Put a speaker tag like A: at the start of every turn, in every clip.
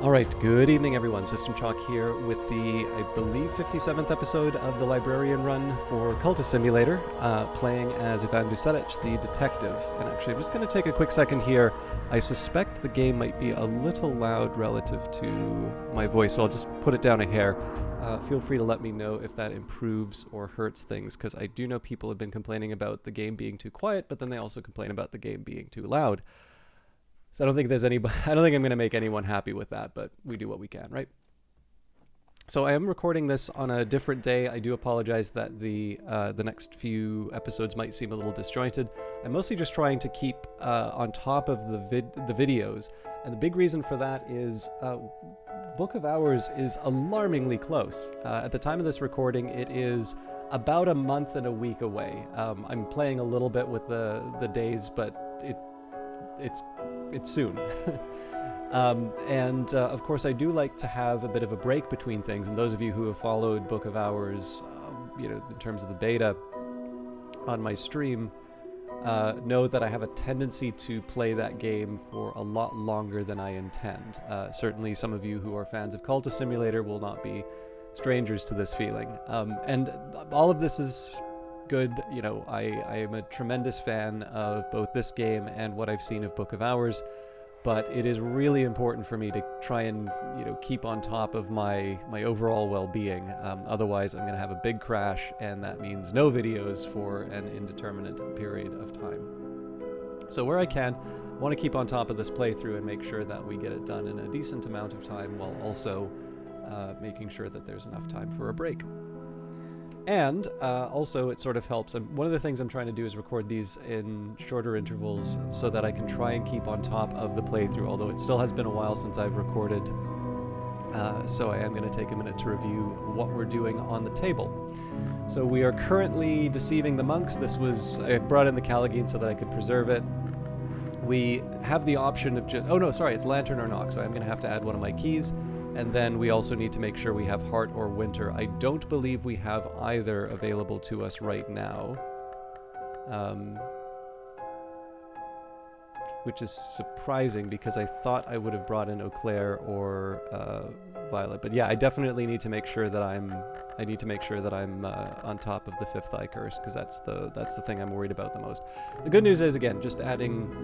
A: Alright, good evening everyone. System Chalk here with the, I believe, 57th episode of the Librarian run for Cultist Simulator, playing as Ivan Vucelic, the detective. And actually, I'm just going to take a quick second here. I suspect the game might be a little loud relative to my voice, so I'll just put it down a hair. Feel free to let me know if that improves or hurts things, because I do know people have been complaining about the game being too quiet, but then they also complain about the game being too loud. So I don't think I'm going to make anyone happy with that, but we do what we can, right? So I am recording this on a different day. I do apologize that the next few episodes might seem a little disjointed. I'm mostly just trying to keep on top of the videos, and the big reason for that is Book of Hours is alarmingly close. At the time of this recording, it is about a month and a week away. I'm playing a little bit with the days, but it's soon. Of course, I do like to have a bit of a break between things, and those of you who have followed Book of Hours, in terms of the beta on my stream, know that I have a tendency to play that game for a lot longer than I intend. Certainly some of you who are fans of Cultist Simulator will not be strangers to this feeling. And all of this is good. I am a tremendous fan of both this game and what I've seen of Book of Hours, but it is really important for me to try and keep on top of my overall well-being. Otherwise I'm going to have a big crash, and that means no videos for an indeterminate period of time. So where I can, I want to keep on top of this playthrough and make sure that we get it done in a decent amount of time, while also making sure that there's enough time for a break. And also, it sort of helps. One of the things I'm trying to do is record these in shorter intervals so that I can try and keep on top of the playthrough, although it still has been a while since I've recorded. So I am going to take a minute to review what we're doing on the table. So we are currently deceiving the monks. I brought in the Callagine so that I could preserve it. We have the option of just... Oh no, sorry, it's Lantern or Knock, so I'm going to have to add one of my keys. And then we also need to make sure we have Heart or Winter. I don't believe we have either available to us right now. Which is surprising, because I thought I would have brought in Eau Claire or Violet. But yeah, I definitely need to make sure that I'm on top of the Fifth Eye Curse, because that's the thing I'm worried about the most. The good news is, again,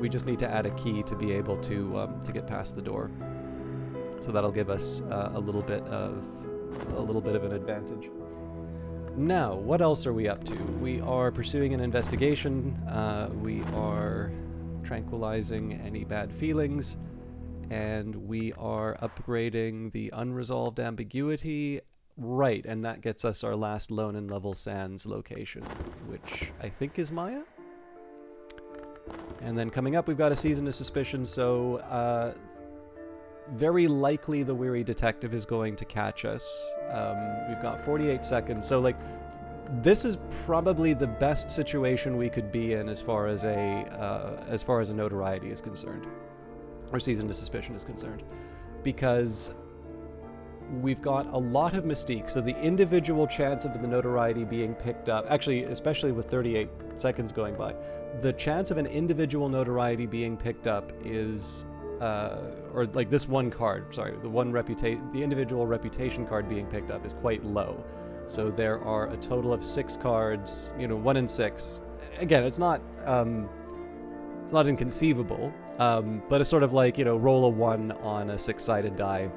A: we just need to add a key to be able to get past the door. So that'll give us a little bit of an advantage. Now, what else are we up to? We are pursuing an investigation. We are tranquilizing any bad feelings, and we are upgrading the unresolved ambiguity. Right, and that gets us our last Lone and Level Sands location, which I think is Maya. And then coming up, we've got a Season of Suspicion, so very likely the Weary Detective is going to catch us. We've got 48 seconds, so this is probably the best situation we could be in as far as a notoriety is concerned, or Season to Suspicion is concerned, because we've got a lot of mystique. So the individual chance of the notoriety being picked up, actually, especially with 38 seconds going by, the chance of an individual notoriety being picked up is this one card, the individual reputation card being picked up is quite low. So there are a total of 6 cards, 1 in 6. Again, it's not inconceivable, but it's sort of like, roll a 1 on a 6-sided die.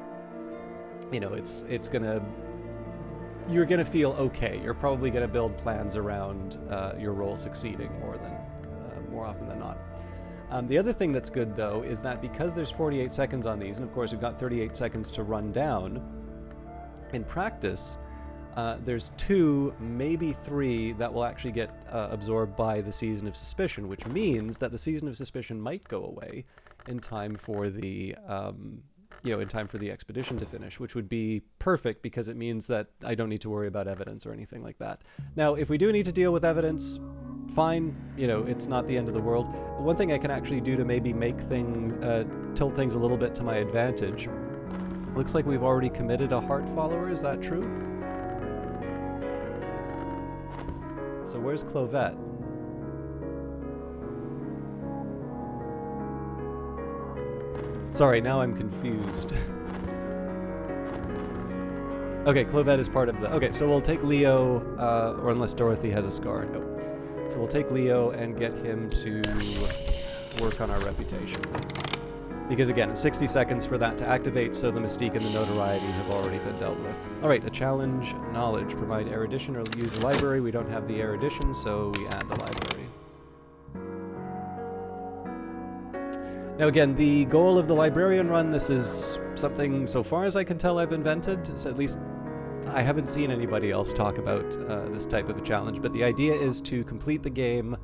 A: You're gonna feel okay. You're probably gonna build plans around your roll succeeding more often than not. The other thing that's good, though, is that because there's 48 seconds on these, and of course we've got 38 seconds to run down, in practice, there's 2, maybe 3, that will actually get absorbed by the Season of Suspicion, which means that the Season of Suspicion might go away in time for the expedition to finish, which would be perfect, because it means that I don't need to worry about evidence or anything like that. Now, if we do need to deal with evidence, fine, it's not the end of the world. One thing I can actually do to maybe make things, tilt things a little bit to my advantage, looks like we've already committed a Heart follower, is that true? So where's Clovette? Sorry, now I'm confused. Okay, Clovette is part of the... Okay, so we'll take Leo, or unless Dorothy has a scar. No. So we'll take Leo and get him to work on our reputation. Because again, 60 seconds for that to activate, so the mystique and the notoriety have already been dealt with. Alright, a challenge, knowledge. Provide erudition or use the library. We don't have the erudition, so we add the library. Now again, the goal of the Librarian run, this is something, so far as I can tell, I've invented. So at least I haven't seen anybody else talk about this type of a challenge, but the idea is to complete the game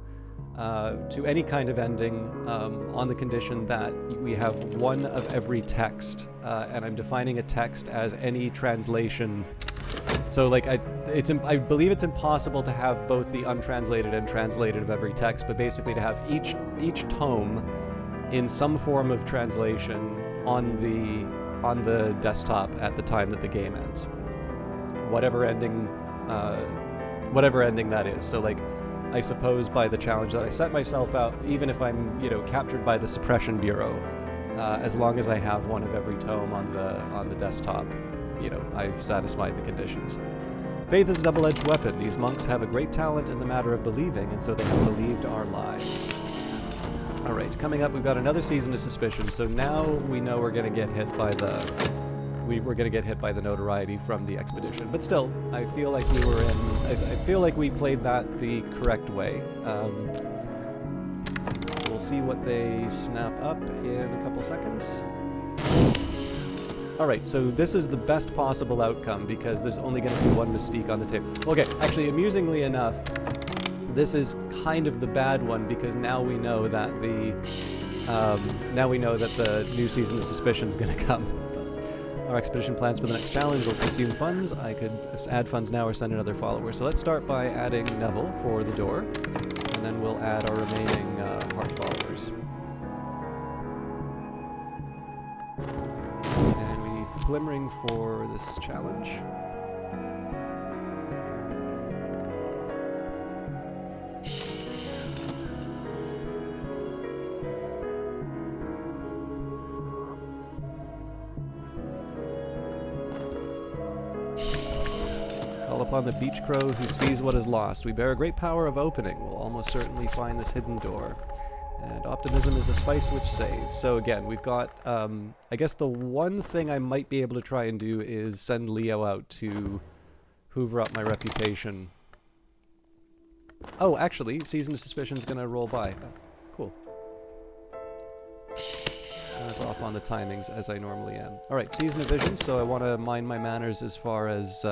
A: to any kind of ending on the condition that we have one of every text, and I'm defining a text as any translation. So like I believe it's impossible to have both the untranslated and translated of every text, but basically to have each tome in some form of translation on the desktop at the time that the game ends. Whatever ending that is. So like, I suppose by the challenge that I set myself out, even if I'm, you know, captured by the Suppression Bureau, as long as I have one of every tome on the desktop, you know, I've satisfied the conditions. Faith is a double-edged weapon. These monks have a great talent in the matter of believing, and so they have believed our lies. Alright, coming up, we've got another season of suspicion, so now we know we're gonna get hit by the... We're gonna get hit by the notoriety from the expedition. But still, I feel like we were in... I feel like we played that the correct way. So we'll see what they snap up in a couple seconds. Alright, so this is the best possible outcome because there's only gonna be one mystique on the table. Okay, actually, amusingly enough, this is kind of the bad one because now we know that the new season of suspicion is going to come. Our expedition plans for the next challenge will consume funds. I could add funds now or send another follower. So let's start by adding Neville for the door, and then we'll add our remaining heart followers. And we need glimmering for this challenge. Call upon the beach crow who sees what is lost. We bear a great power of opening. We'll almost certainly find this hidden door. And optimism is a spice which saves. So again, we've got, I guess the one thing I might be able to try and do is send Leo out to hoover up my reputation. Oh, actually, Season of Suspicion's gonna roll by. Oh, cool. I was off on the timings as I normally am. Alright, Season of Vision, so I want to mind my manners as far as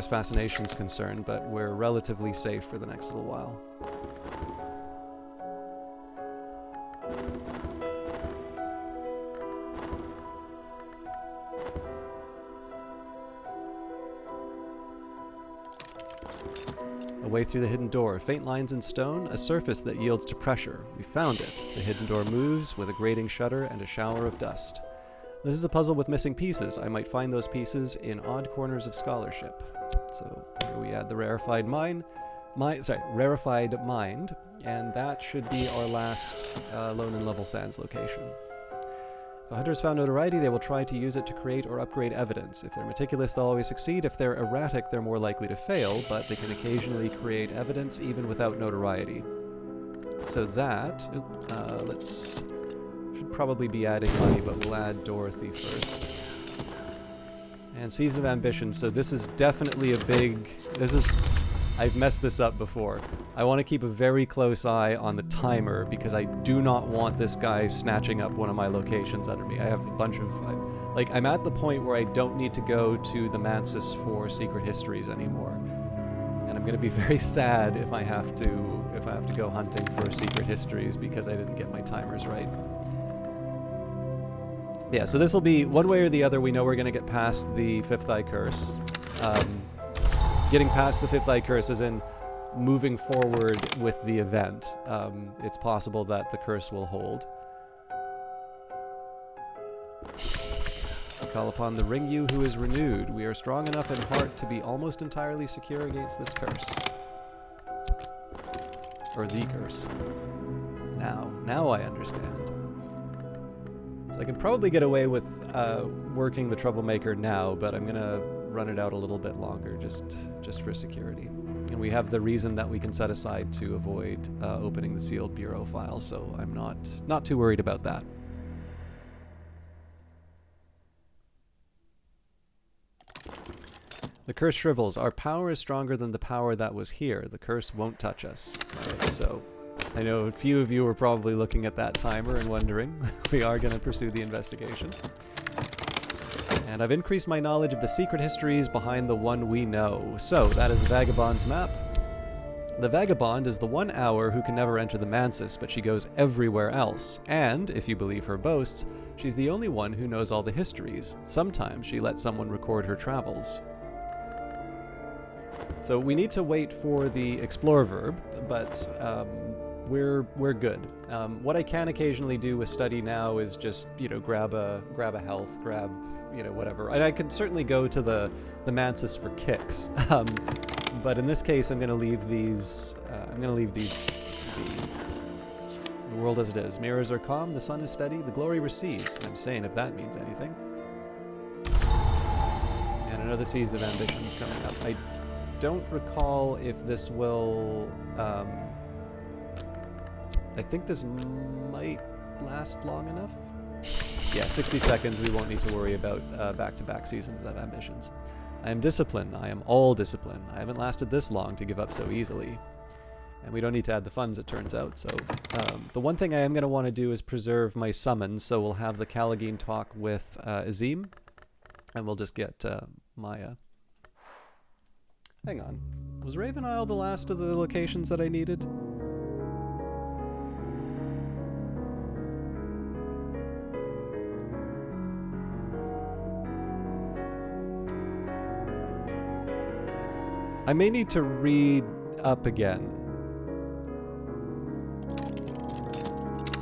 A: fascination's concerned, but we're relatively safe for the next little while. A way through the hidden door. Faint lines in stone, a surface that yields to pressure. We found it. The hidden door moves with a grating shudder and a shower of dust. This is a puzzle with missing pieces. I might find those pieces in odd corners of scholarship. So here we add the rarefied mind, and that should be our last Lone and Level Sands location. If a hunter has found notoriety, they will try to use it to create or upgrade evidence. If they're meticulous, they'll always succeed. If they're erratic, they're more likely to fail, but they can occasionally create evidence even without notoriety. So that, should probably be adding money, but we'll add Dorothy first. And Season of Ambition, so this is definitely a big... I've messed this up before. I want to keep a very close eye on the timer because I do not want this guy snatching up one of my locations under me. I have a bunch of... I'm at the point where I don't need to go to the Mansis for secret histories anymore. And I'm going to be very sad if I have to go hunting for secret histories because I didn't get my timers right. Yeah, so this will be, one way or the other, we know we're going to get past the Fifth Eye Curse. Getting past the Fifth Eye Curse as in moving forward with the event. It's possible that the curse will hold. We call upon the Ringyu who is renewed. We are strong enough in heart to be almost entirely secure against this curse. Or the curse. Now I understand. So I can probably get away with working the Troublemaker now, but I'm gonna run it out a little bit longer just for security. And we have the reason that we can set aside to avoid opening the sealed bureau file, so I'm not too worried about that. The curse shrivels. Our power is stronger than the power that was here. The curse won't touch us. Alright, so I know a few of you were probably looking at that timer and wondering. We are going to pursue the investigation. And I've increased my knowledge of the secret histories behind the one we know. So, that is a Vagabond's map. The Vagabond is the one hour who can never enter the Mansis, but she goes everywhere else. And, if you believe her boasts, she's the only one who knows all the histories. Sometimes she lets someone record her travels. So we need to wait for the explore verb, but we're good. What I can occasionally do with study now is just, you know, grab a health, grab, you know, whatever. And I could certainly go to the Mansis for kicks. But in this case, I'm going to leave these. The world as it is. Mirrors are calm, the sun is steady, the glory recedes. I'm saying if that means anything. And another season of ambitions coming up. I don't recall if this will. I think this might last long enough. Yeah, 60 seconds. We won't need to worry about back-to-back seasons of ambitions. I am disciplined. I am all discipline. I haven't lasted this long to give up so easily. And we don't need to add the funds, it turns out. So the one thing I am going to want to do is preserve my summons. So we'll have the Callagine talk with Azim. And we'll just get Maya. Hang on. Was Raven Isle the last of the locations that I needed? I may need to read up again.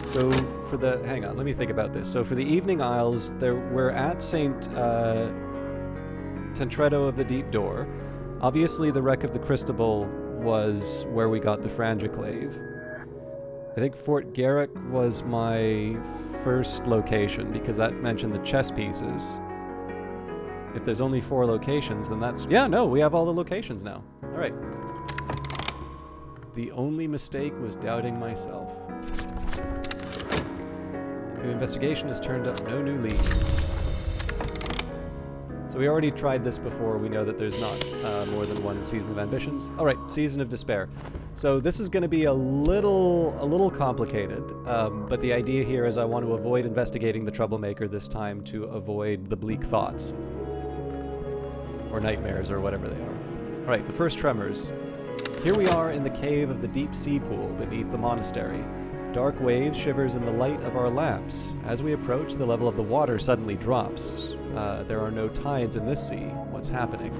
A: So for the... hang on, let me think about this. So for the Evening Isles, we're at St. Tentretto of the Deep Door. Obviously, the wreck of the Cristobal was where we got the Frangiclave. I think Fort Garrick was my first location, because that mentioned the chess pieces. If there's only 4 locations, then that's... yeah, no, we have all the locations now. Alright. The only mistake was doubting myself. New investigation has turned up no new leads. So we already tried this before. We know that there's not more than one Season of Ambitions. Alright, Season of Despair. So this is going to be a little complicated, but the idea here is I want to avoid investigating the Troublemaker this time to avoid the bleak thoughts. Or nightmares, or whatever they are. Alright, the first tremors. Here we are in the cave of the deep sea pool beneath the monastery. Dark waves shivers in the light of our lamps. As we approach, the level of the water suddenly drops. There are no tides in this sea. What's happening?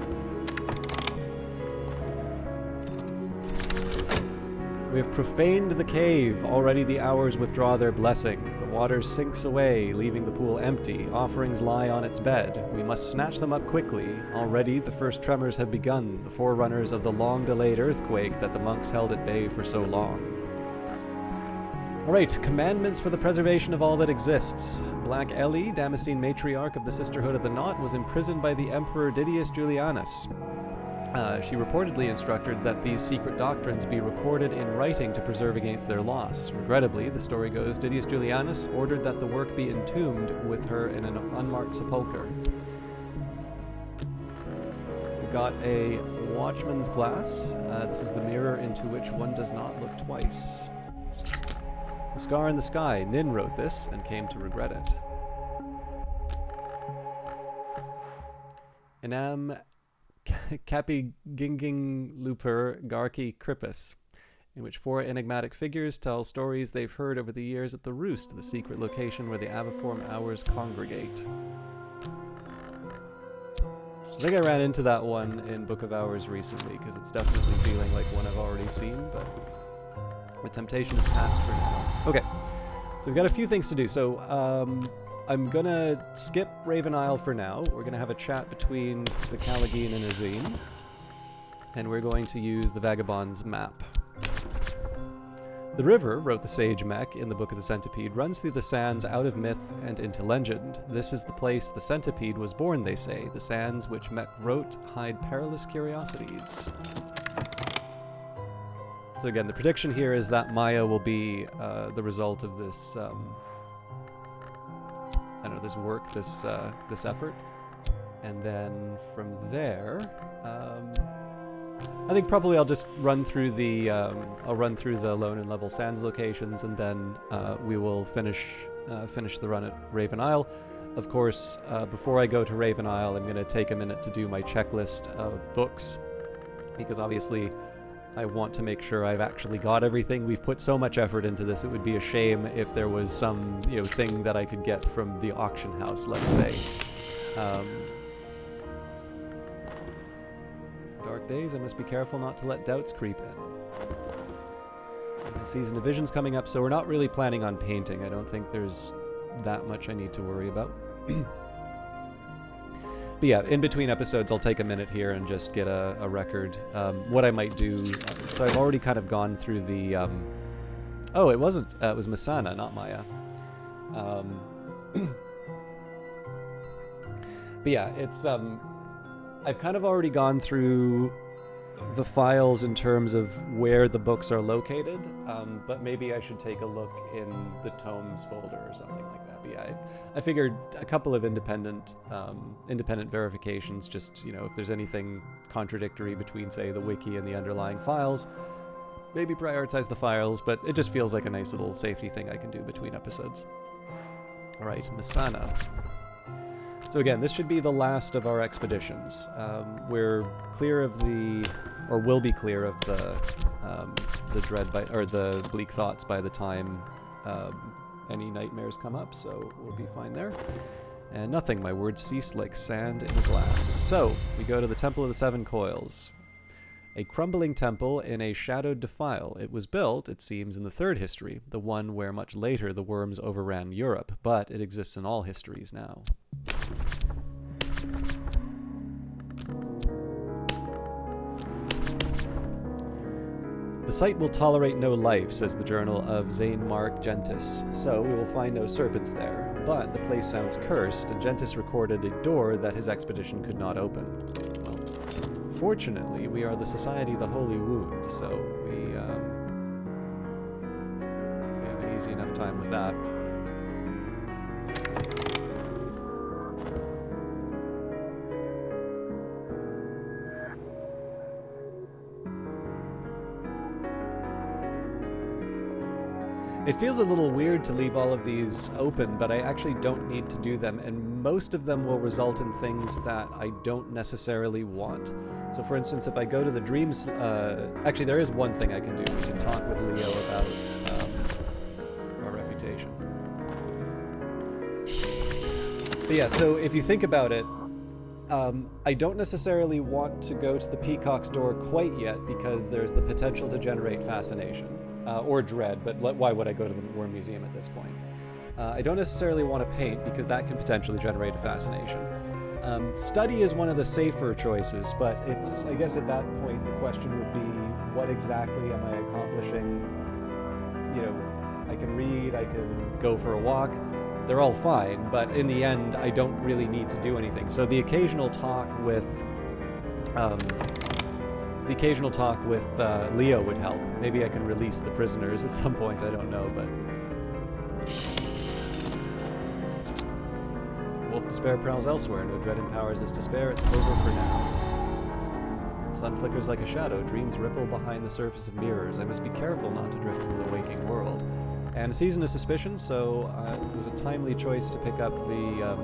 A: We have profaned the cave. Already the hours withdraw their blessing. The water sinks away, leaving the pool empty. Offerings lie on its bed. We must snatch them up quickly. Already the first tremors have begun, the forerunners of the long-delayed earthquake that the monks held at bay for so long. Alright, commandments for the preservation of all that exists. Black Ellie, Damascene matriarch of the Sisterhood of the Knot, was imprisoned by the Emperor Didius Julianus. She reportedly instructed that these secret doctrines be recorded in writing to preserve against their loss. Regrettably, the story goes, Didius Julianus ordered that the work be entombed with her in an unmarked sepulchre. We got a watchman's glass. This is the mirror into which one does not look twice. The Scar in the Sky. Nin wrote this and came to regret it. Enam Capiginging Luper Garki Krippus, in which 4 enigmatic figures tell stories they've heard over the years at the Roost, the secret location where the Aviform Hours congregate. I think I ran into that one in Book of Hours recently, because it's definitely feeling like one I've already seen, but the temptation is past for now. Okay, so we've got a few things to do. So, I'm gonna skip Raven Isle for now. We're gonna have a chat between the Callagine and Azim. And we're going to use the Vagabond's map. The river, wrote the sage Mech in the Book of the Centipede, runs through the sands out of myth and into legend. This is the place the centipede was born, they say. The sands which Mech wrote hide perilous curiosities. So again, the prediction here is that Maya will be the result of this, I don't know, this work, this effort. And then from there, I think probably I'll just run through the Lone and Level Sands locations, and then we will finish the run at Raven Isle. Of course, before I go to Raven Isle, I'm going to take a minute to do my checklist of books, because obviously I want to make sure I've actually got everything. We've put so much effort into this; it would be a shame if there was some thing that I could get from the auction house, let's say. Dark days, I must be careful not to let doubts creep in. And Season of Vision's coming up, so we're not really planning on painting. I don't think there's that much I need to worry about. But yeah, in between episodes, I'll take a minute here and just get a record. What I might do, so I've already kind of gone through the... oh, it wasn't. It was Masana, not Maya. But yeah, it's... I've kind of already gone through the files in terms of where the books are located, but maybe I should take a look in the tomes folder or something like that. But yeah, I figured a couple of independent verifications, just, if there's anything contradictory between, say, the wiki and the underlying files, maybe prioritize the files, but it just feels like a nice little safety thing I can do between episodes. All right, Masana. So again, this should be the last of our expeditions. We're clear of or will be clear of the the bleak thoughts by the time any nightmares come up, so we'll be fine there. And nothing, my words cease like sand in a glass. So, we go to the Temple of the Seven Coils. A crumbling temple in a shadowed defile. It was built, it seems, in the third history, the one where much later the worms overran Europe, but it exists in all histories now. The site will tolerate no life, says the journal of Zane Mark Gentis, so we will find no serpents there. But the place sounds cursed, and Gentis recorded a door that his expedition could not open. Well, fortunately, we are the Society of the Holy Wound, so we have an easy enough time with that. It feels a little weird to leave all of these open, but I actually don't need to do them, and most of them will result in things that I don't necessarily want. So for instance, if I go to the dreams... actually, there is one thing I can do. We can talk with Leo about our reputation. But yeah, so if you think about it, I don't necessarily want to go to the Peacock's door quite yet, because there's the potential to generate fascination. Or dread, but why would I go to the Worm Museum at this point? I don't necessarily want to paint, because that can potentially generate a fascination. Study is one of the safer choices, but it's, I guess at that point the question would be, what exactly am I accomplishing? I can read, I can go for a walk, they're all fine, but in the end I don't really need to do anything. So the occasional talk with Leo would help. Maybe I can release the prisoners at some point, I don't know, but... Wolf despair prowls elsewhere. No dread empowers this despair. It's over for now. Sun flickers like a shadow. Dreams ripple behind the surface of mirrors. I must be careful not to drift from the waking world. And a season of suspicion, so it was a timely choice to pick up the...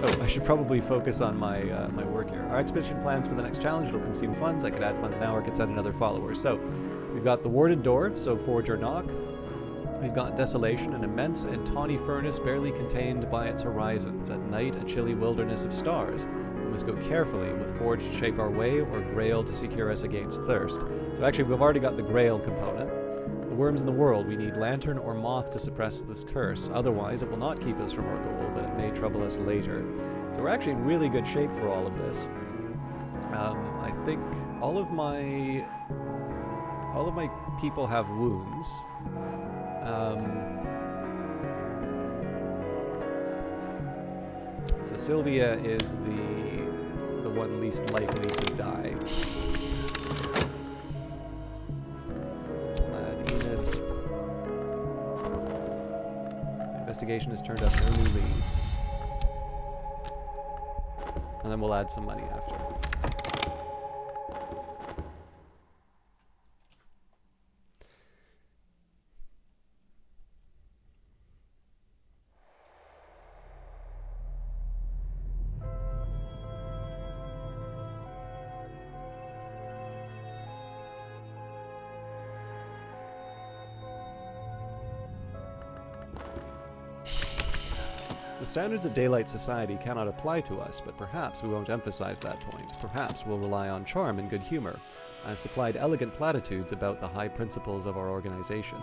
A: Oh, I should probably focus on my my work here. Our expedition plans for the next challenge. It'll consume funds. I could add funds now or could send another follower. So, we've got the warded door, so forge or knock. We've got desolation, an immense and tawny furnace barely contained by its horizons. At night, a chilly wilderness of stars. We must go carefully, with forge to shape our way or grail to secure us against thirst. So actually, we've already got the grail component. The worms in the world, we need lantern or moth to suppress this curse. Otherwise, it will not keep us from our goal, but it may trouble us later. So we're actually in really good shape for all of this. I think all of my all of my people have wounds. So Sylvia is the one least likely to die. Enid. Investigation has turned up no new leads. And then we'll add some money after. The standards of daylight society cannot apply to us, but perhaps we won't emphasize that point. Perhaps we'll rely on charm and good humor. I've supplied elegant platitudes about the high principles of our organization.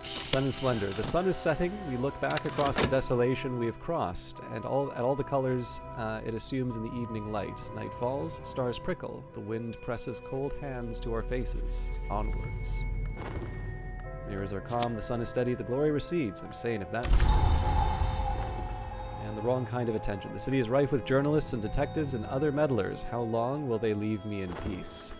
A: Sun and splendor. The sun is setting. We look back across the desolation we have crossed, and at all the colors it assumes in the evening light. Night falls, stars prickle. The wind presses cold hands to our faces. Onwards. Mirrors are calm. The sun is steady. The glory recedes. I'm saying if that... And the wrong kind of attention. The city is rife with journalists and detectives and other meddlers. How long will they leave me in peace?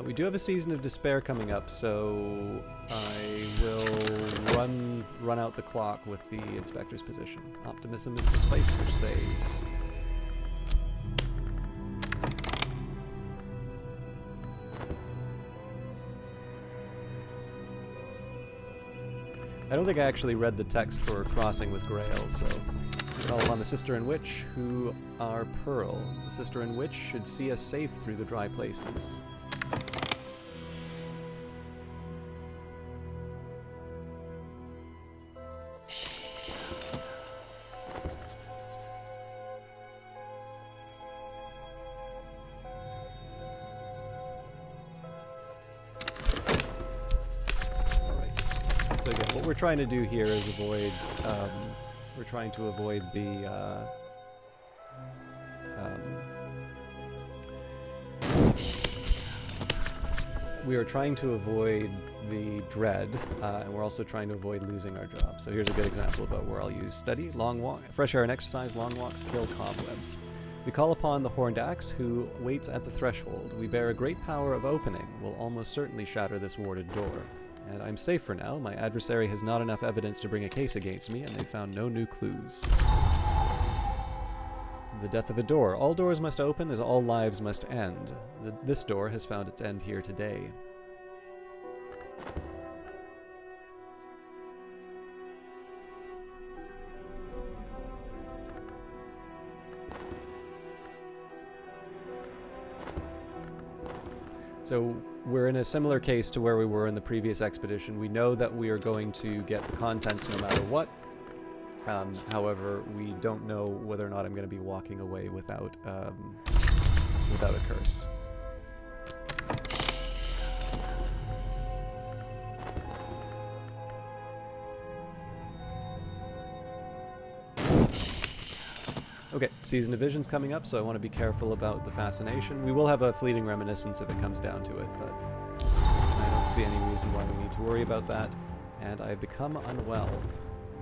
A: We do have a season of despair coming up, so I will run out the clock with the inspector's position. Optimism is the spice which saves. I don't think I actually read the text for Crossing with Grail, so we call upon the Sister and Witch, who are Pearl. The Sister and Witch should see us safe through the dry places. So again, what we're trying to do here is avoid, we're trying to avoid the, we are trying to avoid the dread, and we're also trying to avoid losing our job. So here's a good example about where I'll use study, long walk, fresh air and exercise, long walks, kill cobwebs. We call upon the horned axe, who waits at the threshold. We bear a great power of opening, will almost certainly shatter this warded door. And I'm safe for now. My adversary has not enough evidence to bring a case against me, and they found no new clues. The death of a door. All doors must open, as all lives must end. This door has found its end here today. So we're in a similar case to where we were in the previous expedition. We know that we are going to get the contents no matter what. However, we don't know whether or not I'm going to be walking away without a curse. Okay, Season of Vision's coming up, so I want to be careful about the fascination. We will have a fleeting reminiscence if it comes down to it, but I don't see any reason why we need to worry about that. And I've become unwell.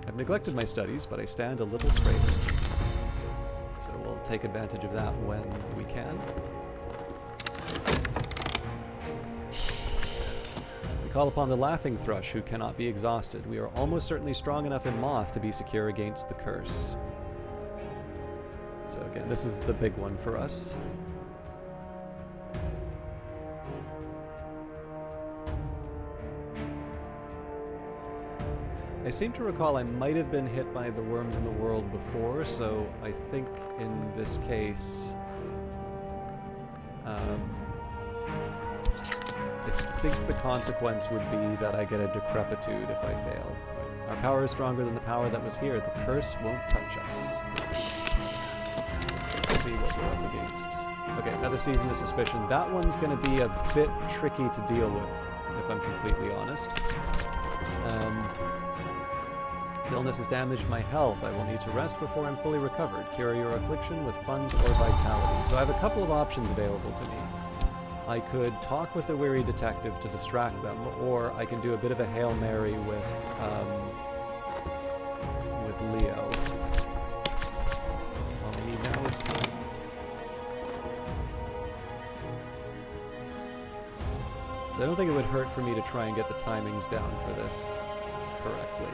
A: I've neglected my studies, but I stand a little straighter. So we'll take advantage of that when we can. We call upon the Laughing Thrush, who cannot be exhausted. We are almost certainly strong enough in Moth to be secure against the curse. So again, this is the big one for us. I seem to recall I might have been hit by the worms in the world before, so I think in this case, I think the consequence would be that I get a decrepitude if I fail. Our power is stronger than the power that was here. The curse won't touch us. see what we're up against. Okay, another Season of Suspicion. That one's going to be a bit tricky to deal with, if I'm completely honest. This illness has damaged my health. I will need to rest before I'm fully recovered. Cure your affliction with funds or vitality. So I have a couple of options available to me. I could talk with the weary detective to distract them, or I can do a bit of a Hail Mary with Leo. All I need now is time. So I don't think it would hurt for me to try and get the timings down for this correctly.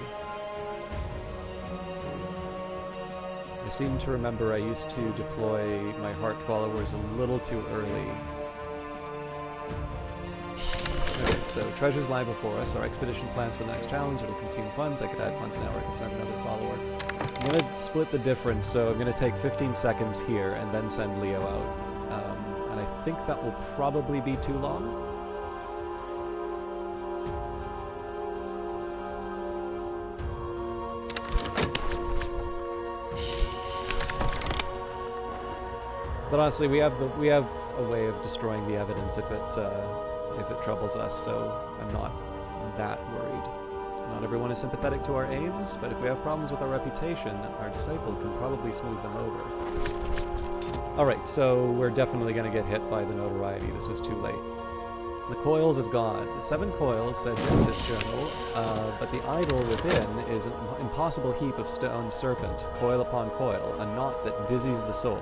A: I seem to remember I used to deploy my heart followers a little too early. Okay, so treasures lie before us. Our expedition plans for the next challenge. It'll consume funds. I could add funds now, or I could send another follower. I'm going to split the difference, so I'm going to take 15 seconds here and then send Leo out. And I think that will probably be too long. But honestly, we have a way of destroying the evidence if it troubles us, so I'm not that worried. Not everyone is sympathetic to our aims, but if we have problems with our reputation, our disciple can probably smooth them over. Alright, so we're definitely going to get hit by the notoriety. This was too late. The Coils of God. The 7 coils, said Dentist Journal, but the idol within is an impossible heap of stone serpent, coil upon coil, a knot that dizzies the soul.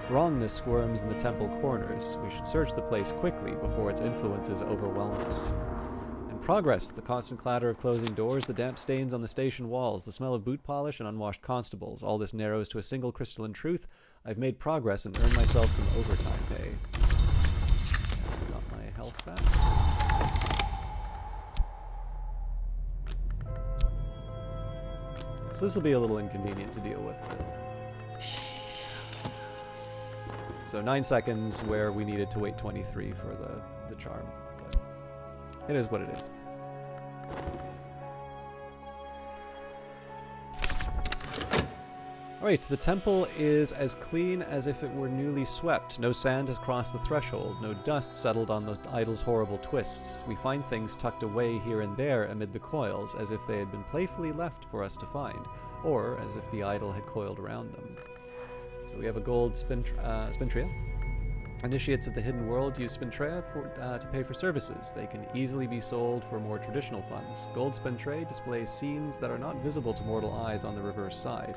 A: Wrongness squirms in the temple corners. We should search the place quickly before its influences overwhelm us. In progress, the constant clatter of closing doors, the damp stains on the station walls, the smell of boot polish and unwashed constables. All this narrows to a single crystalline truth. I've made progress and earned myself some overtime pay. Got my health back. So this will be a little inconvenient to deal with, but... So 9 seconds where we needed to wait 23 for the charm. But it is what it is. Alright, the temple is as clean as if it were newly swept. No sand has crossed the threshold, no dust settled on the idol's horrible twists. We find things tucked away here and there amid the coils, as if they had been playfully left for us to find, or as if the idol had coiled around them. So we have a gold spintria. Initiates of the hidden world use spintria to pay for services. They can easily be sold for more traditional funds. Gold spintria displays scenes that are not visible to mortal eyes on the reverse side.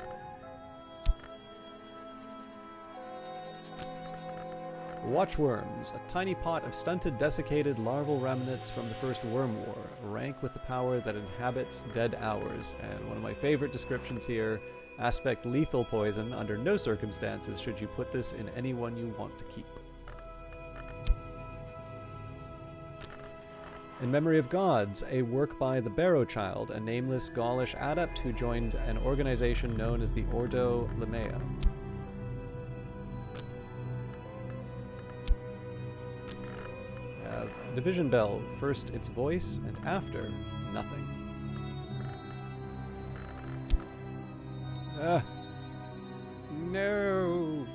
A: Watchworms, a tiny pot of stunted, desiccated larval remnants from the First Worm War, rank with the power that inhabits dead hours. And one of my favorite descriptions here, aspect lethal poison. Under no circumstances should you put this in anyone you want to keep. In Memory of Gods, a work by the Barrow Child, a nameless Gaulish adept who joined an organization known as the Ordo Lemea. We have a division bell, first its voice, and after, nothing. No!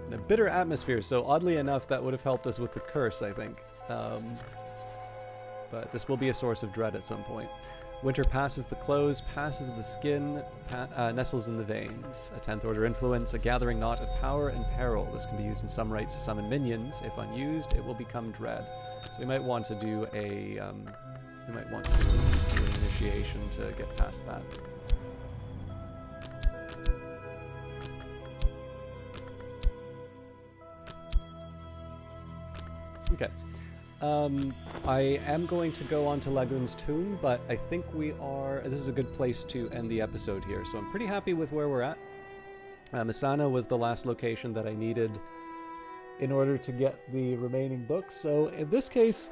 A: And a bitter atmosphere, so oddly enough that would have helped us with the curse, I think. But this will be a source of dread at some point. Winter passes the clothes, passes the skin, nestles in the veins. A 10th order influence, a gathering knot of power and peril. This can be used in some rites to summon minions. If unused, it will become dread. So we might want to do a... we might want to do an initiation to get past that. Okay. I am going to go on to Lagoon's tomb, but I think this is a good place to end the episode here. So I'm pretty happy with where we're at. Misana was the last location that I needed in order to get the remaining books. So in this case,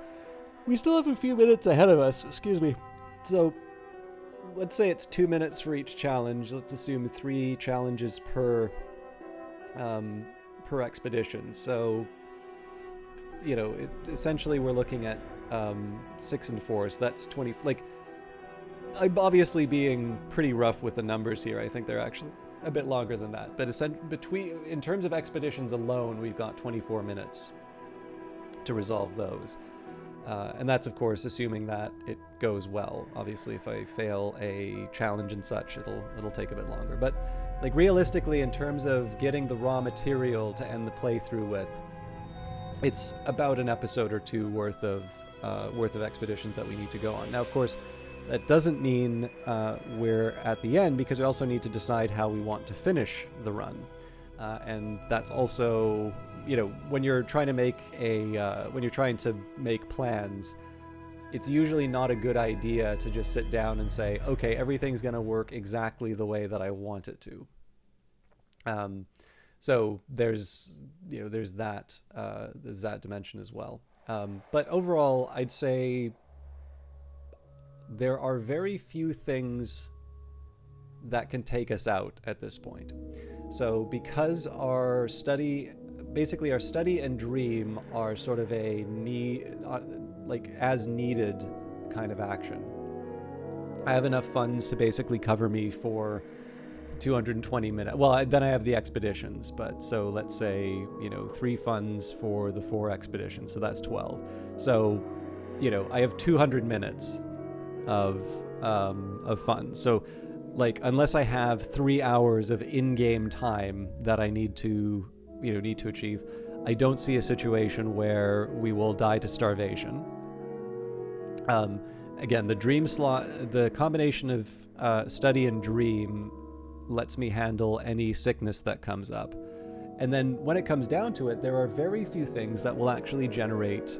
A: we still have a few minutes ahead of us, excuse me. So let's say it's 2 minutes for each challenge. Let's assume 3 challenges per expedition. So, you know, essentially we're looking at 6 and 4, so that's 20. Like, I'm obviously being pretty rough with the numbers here. I think they're actually a bit longer than that. But in terms of expeditions alone, we've got 24 minutes to resolve those. And that's, of course, assuming that it goes well. Obviously, if I fail a challenge and such, it'll take a bit longer. But like realistically, in terms of getting the raw material to end the playthrough with, it's about an episode or two worth of expeditions that we need to go on. Now, of course, that doesn't mean we're at the end, because we also need to decide how we want to finish the run. And that's also, you know, when you're trying to make plans, it's usually not a good idea to just sit down and say, okay, everything's going to work exactly the way that I want it to. So there's that dimension as well. But overall, I'd say there are very few things that can take us out at this point. So because our study and dream are sort of a as needed kind of action, I have enough funds to basically cover me for 220 minutes. Well, then I have the expeditions, but so let's say, 3 funds for the 4 expeditions, so that's 12. So, I have 200 minutes of funds. So, like, unless I have 3 hours of in-game time that I need to achieve, I don't see a situation where we will die to starvation. Again, the dream slot, the combination of study and dream lets me handle any sickness that comes up. And then when it comes down to it, there are very few things that will actually generate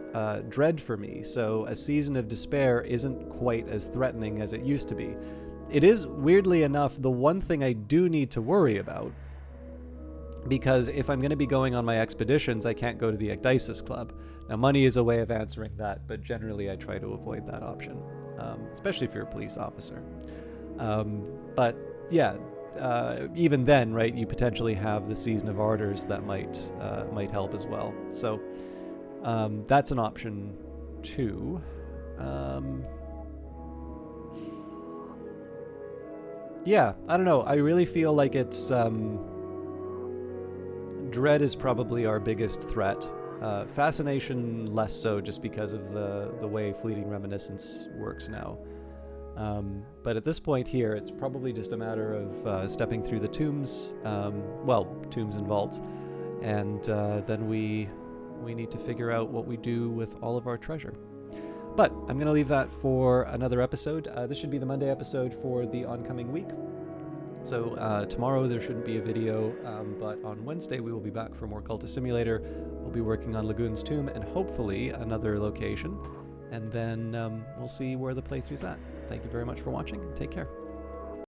A: dread for me. So a season of despair isn't quite as threatening as it used to be. It is, weirdly enough, the one thing I do need to worry about, because if I'm going to be going on my expeditions, I can't go to the Ecdysis Club. Now, money is a way of answering that, but generally I try to avoid that option, especially if you're a police officer. But yeah, even then, right, you potentially have the Season of Ardors that might help as well. So that's an option too. Yeah, I don't know. I really feel like it's dread is probably our biggest threat. Fascination less so, just because of the way Fleeting Reminiscence works now. But at this point here, it's probably just a matter of stepping through the tombs, tombs and vaults, and then we need to figure out what we do with all of our treasure. But I'm going to leave that for another episode. This should be the Monday episode for the oncoming week. So tomorrow there shouldn't be a video, but on Wednesday we will be back for more Cultist Simulator. We'll be working on Lagoon's Tomb and hopefully another location. And then we'll see where the playthrough's at. Thank you very much for watching, and take care.